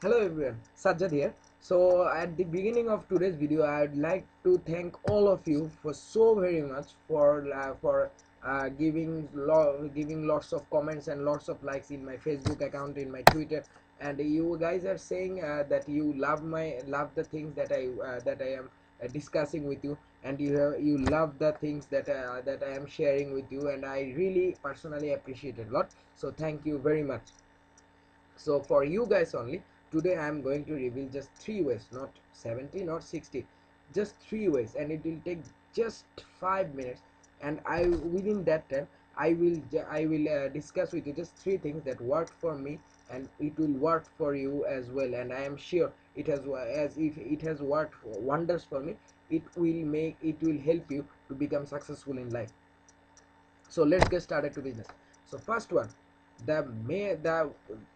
Hello everyone, Sajjad here. So at the beginning of today's video, I'd like to thank all of you for so very much for giving lots of comments and lots of likes in my Facebook account, in my Twitter, and you guys are saying that you love the things that I am discussing with you, and you love the things that I am sharing with you, and I really personally appreciate it a lot. So thank you very much. So for you guys only, today I am going to reveal just 3 ways, not 70, not 60, just 3 ways, and it will take just 5 minutes. And I within that time I will discuss with you just 3 things that worked for me, and it will work for you as well. And I am sure it has, as if it has worked wonders for me, it will help you to become successful in life. So let's get started to business. So first one, the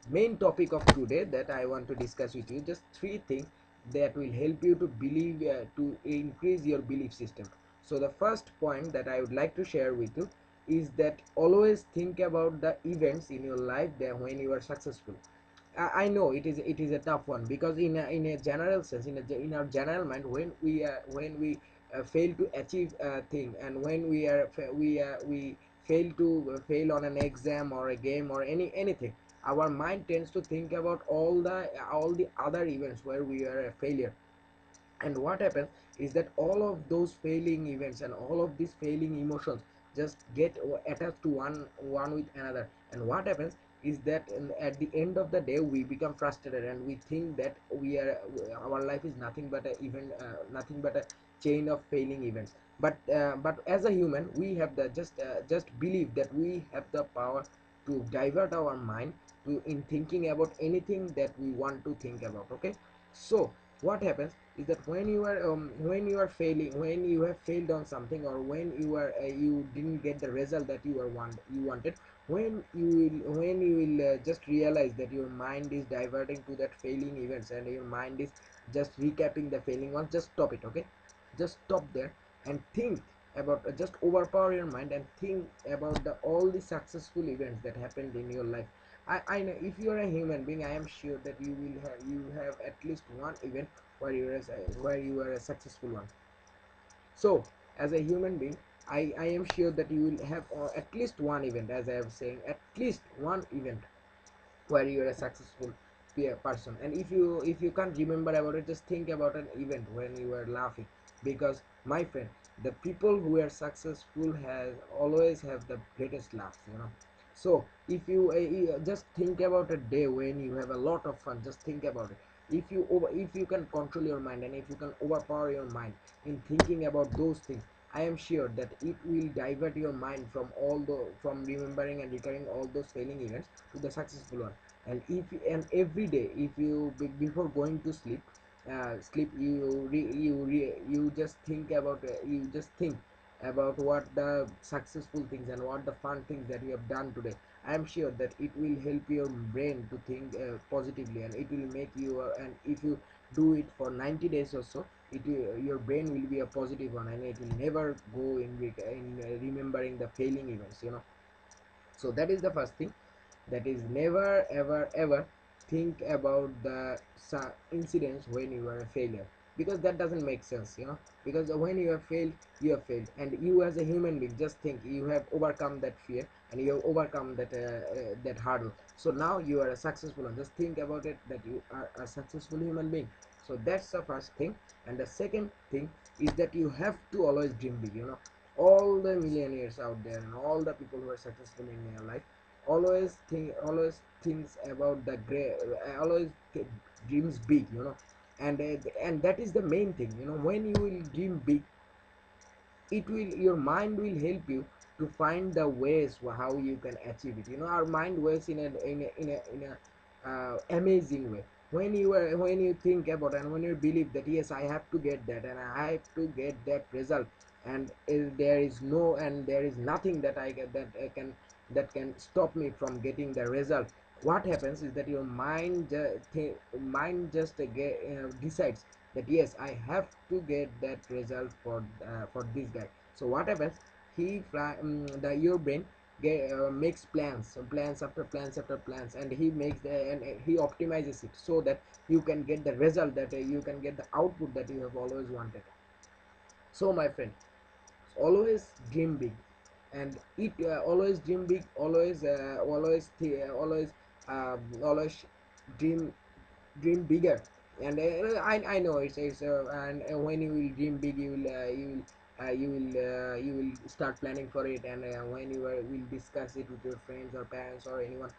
main topic of today that I want to discuss with you, just 3 things that will help you to believe, to increase your belief system. So the first point that I would like to share with you is that always think about the events in your life that when you are successful. I know it is a tough one, because in a general sense, in our general mind, when we fail to achieve a thing, and when we fail to fail on an exam or a game or anything, our mind tends to think about all the other events where we are a failure. And what happens is that all of those failing events and all of these failing emotions just get attached to one with another. And what happens is that at the end of the day, we become frustrated, and we think that our life is nothing but a chain of failing events. But as a human, we have the just believe that we have the power to divert our mind to in thinking about anything that we want to think about. Okay, so what happens is that when you are failing, when you have failed on something, or when you didn't get the result that you wanted, when you will just realize that your mind is diverting to that failing events, and your mind is just recapping the failing ones, just stop it. Okay, just stop there and think about, just overpower your mind and think about all the successful events that happened in your life. I know, if you are a human being, I am sure that you have at least one event where you are a successful one. So as a human being, I am sure that you will have at least one event, as I am saying, at least one event where you are a successful person. And if you can't remember about it, just think about an event when you were laughing, because my friend, the people who are successful has always have the greatest laughs. So if you just think about a day when you have a lot of fun, just think about it. If you can control your mind, and if you can overpower your mind in thinking about those things, I am sure that it will divert your mind from remembering and recurring all those failing events to the successful one. And every day, if you before going to sleep, you just think about, what the successful things and what the fun things that you have done today. I am sure that it will help your brain to think positively, and it will make you, and if you do it for 90 days or so, your brain will be a positive one, and it will never go in remembering the failing events. So that is the first thing, that is, never ever ever think about the incidents when you are a failure, because that doesn't make sense. Because when you have failed, you have failed, and you as a human being, just think you have overcome that fear, and you have overcome that hurdle. So now you are a successful one. Just think about it, that you are a successful human being. So that's the first thing. And the second thing is that you have to always dream big. All the millionaires out there and all the people who are successful in their life always thinks about the great, always dreams big. And that is the main thing. When you will dream big, your mind will help you to find the ways how you can achieve it. Our mind works in a amazing way. When you think about, and when you believe that, yes, I have to get that, and I have to get that result, and there is nothing that I get that can stop me from getting the result. What happens is that your mind just decides that, yes, I have to get that result for this guy. So what happens, your brain makes plans after plans after plans, and he makes and he optimizes it so that you can get the result, that you can get the output that you have always wanted. So my friend, always dream big, and it always dream big, always dream bigger. And I know it's and when you will dream big, you will start planning for it, and when you will discuss it with your friends or parents or anyone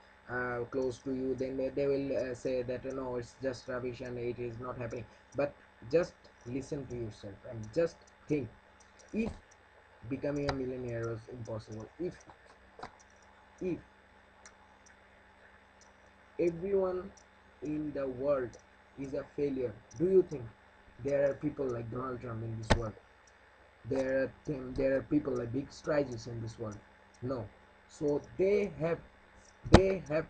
close to you, then they will say that no, it's just rubbish and it is not happening. But just listen to yourself and just think, if becoming a millionaire was impossible, if everyone in the world is a failure, do you think there are people like Donald Trump in this world? There are people like big strides in this world? No. So they have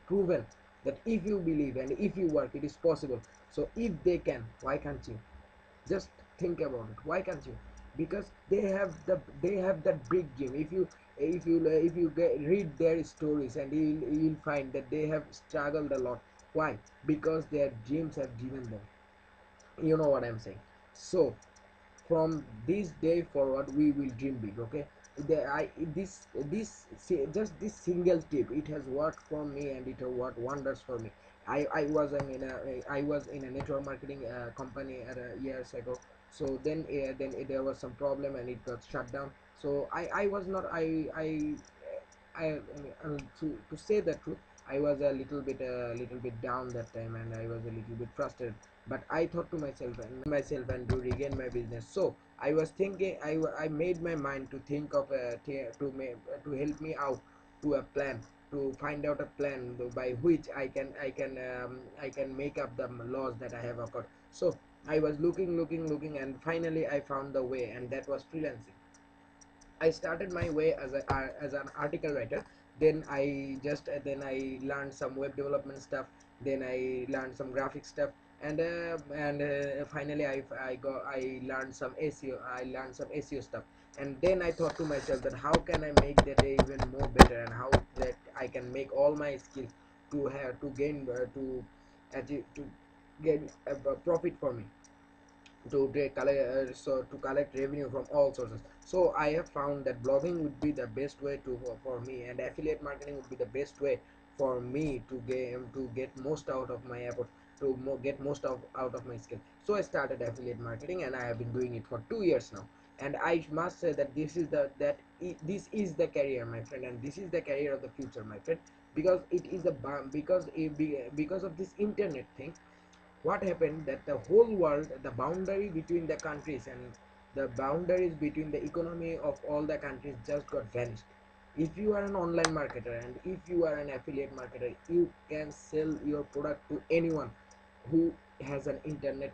proven that if you believe and if you work, it is possible. So if they can, why can't you? Just think about it, why can't you? Because they have that big dream. If you read their stories, and you'll find that they have struggled a lot. Why? Because their dreams have driven them. You know what I'm saying? So from this day forward, we will dream big. Okay, just this single tip, it has worked for me, and it has worked wonders for me. I was in a network marketing company years ago. So then there was some problem and it got shut down. So I was not to say the truth, I was a little bit down that time, and I was a little bit frustrated. But I thought to myself and to regain my business. So I was thinking, I made my mind to think of to help me out to a plan, to find out a plan by which I can make up the loss that I have occurred. So I was looking, and finally I found the way, and that was freelancing. I started my way as an article writer. Then I learned some web development stuff. Then I learned some graphic stuff, and finally I learned some SEO. I learned some SEO stuff, and then I thought to myself that how can I make that even more better, and how that I can make all my skills to have to gain to achieve to get a profit for me, to collect revenue from all sources. So I have found that blogging would be the best way for me, and affiliate marketing would be the best way for me to get most out of my effort, to get most out of my skill. So I started affiliate marketing, and I have been doing it for 2 years now. And I must say that this is the career, my friend, and this is the career of the future, my friend. Because it is a because of this internet thing, what happened that the whole world, the boundary between the countries and the boundaries between the economy of all the countries just got vanished. If you are an online marketer and if you are an affiliate marketer, you can sell your product to anyone who has an internet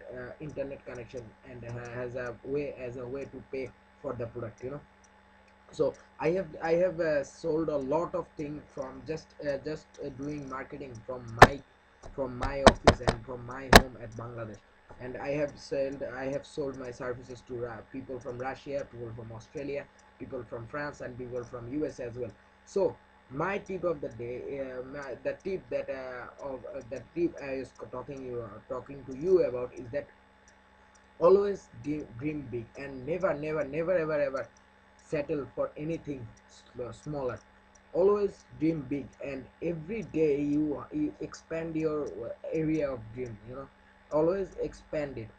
connection, and has a way to pay for the product, so I have sold a lot of things from just doing marketing from my office and from my home at Bangladesh. And I have sold my services to people from Russia, people from Australia, people from France, and people from US as well. So my tip of the day, the tip that of the tip I was talking to you about is that always dream big, and never ever settle for anything smaller. Always dream big, and every day you expand your area of dream, always expand it.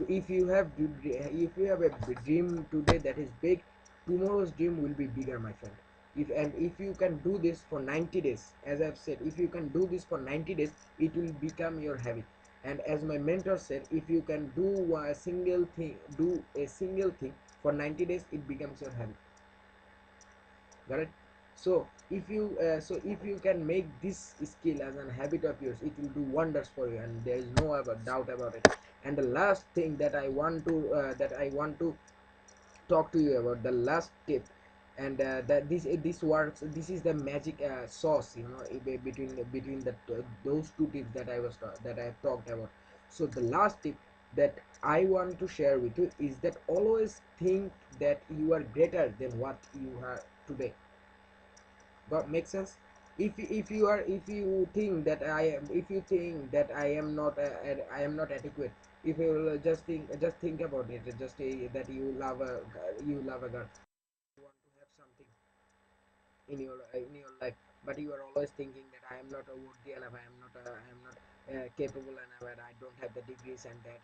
If you have a dream today that is big, tomorrow's dream will be bigger, my friend. If you can do this for 90 days, as I've said, if you can do this for 90 days, it will become your habit. And as my mentor said, if you can do a single thing for 90 days, it becomes your habit. Got it? So if you can make this skill as a habit of yours, it will do wonders for you, and there is no ever doubt about it. And the last thing that I want to talk to you about, the last tip, and that this works, this is the magic sauce, between those two tips that I have talked about. So the last tip that I want to share with you is that always think that you are greater than what you are today. Make sense? If you are, if you think that I am, if you think that I am not I am not adequate, if you will just think about it, just that you love a girl, you want to have something in your life, but you are always thinking that I am not worthy enough, I am not capable enough, and I don't have the degrees and that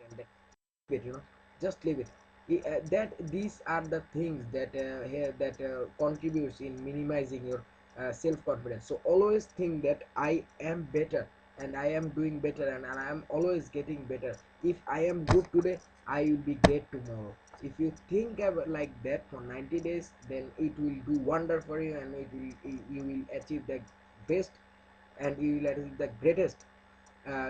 it, just leave it. That these are the things that here that contributes in minimizing your self-confidence. So always think that I am better, and I am doing better, and I am always getting better. If I am good today, I will be great tomorrow. If you think about like that for 90 days, then it will do wonder for you, and you will achieve the best, and you will achieve the greatest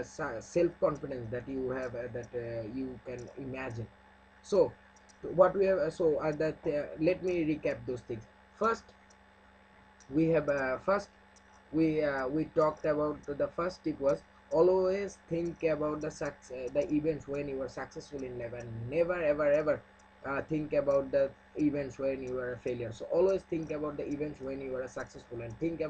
self-confidence that you have, that you can imagine. So what we have, that let me recap those things. First, we have first we talked about the first tip was always think about the events when you were successful in life, and never ever ever think about the events when you were a failure. So always think about the events when you were successful, and think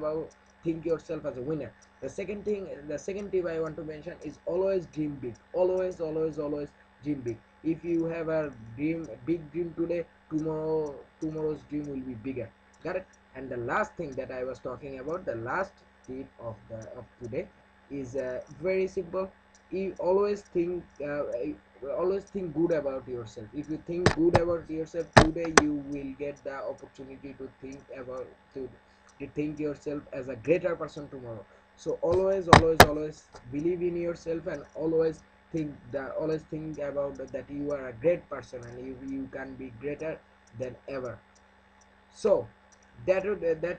yourself as a winner. The second tip I want to mention is always dream big. Always dream big. If you have a big dream today, tomorrow's dream will be bigger. Got it? And the last thing that I was talking about, the last tip of today, is very simple. You always think good about yourself. If you think good about yourself today, you will get the opportunity to think yourself as a greater person tomorrow. So always believe in yourself, and always think about that you are a great person, and you can be greater than ever. So that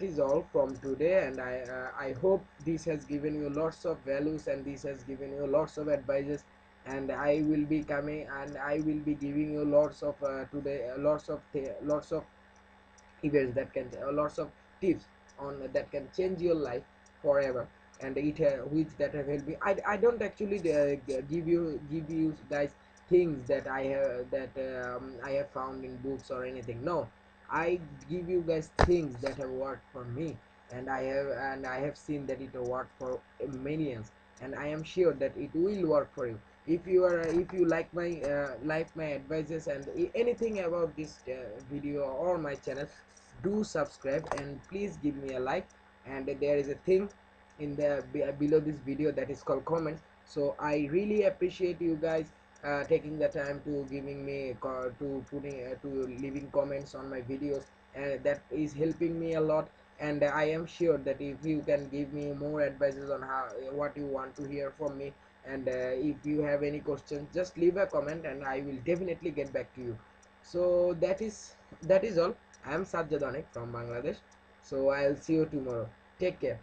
is all from today, and I hope this has given you lots of values, and this has given you lots of advices, and I will be coming, and I will be giving you lots of today lots of events that can lots of tips on that can change your life forever, and which that have helped me. I don't actually give you guys things that I have found in books or anything. No, I give you guys things that have worked for me, and I have seen that it worked for millions, and I am sure that it will work for you. If you like my advices and anything about this video or my channel, do subscribe, and please give me a like. And there is a thing in the below this video that is called comments. So I really appreciate you guys taking the time to giving me to putting to leaving comments on my videos, and that is helping me a lot. And I am sure that if you can give me more advices on how what you want to hear from me, and if you have any questions, just leave a comment, and I will definitely get back to you. So that is all. I am Sajjad Onek from Bangladesh. So I'll see you tomorrow. Take care.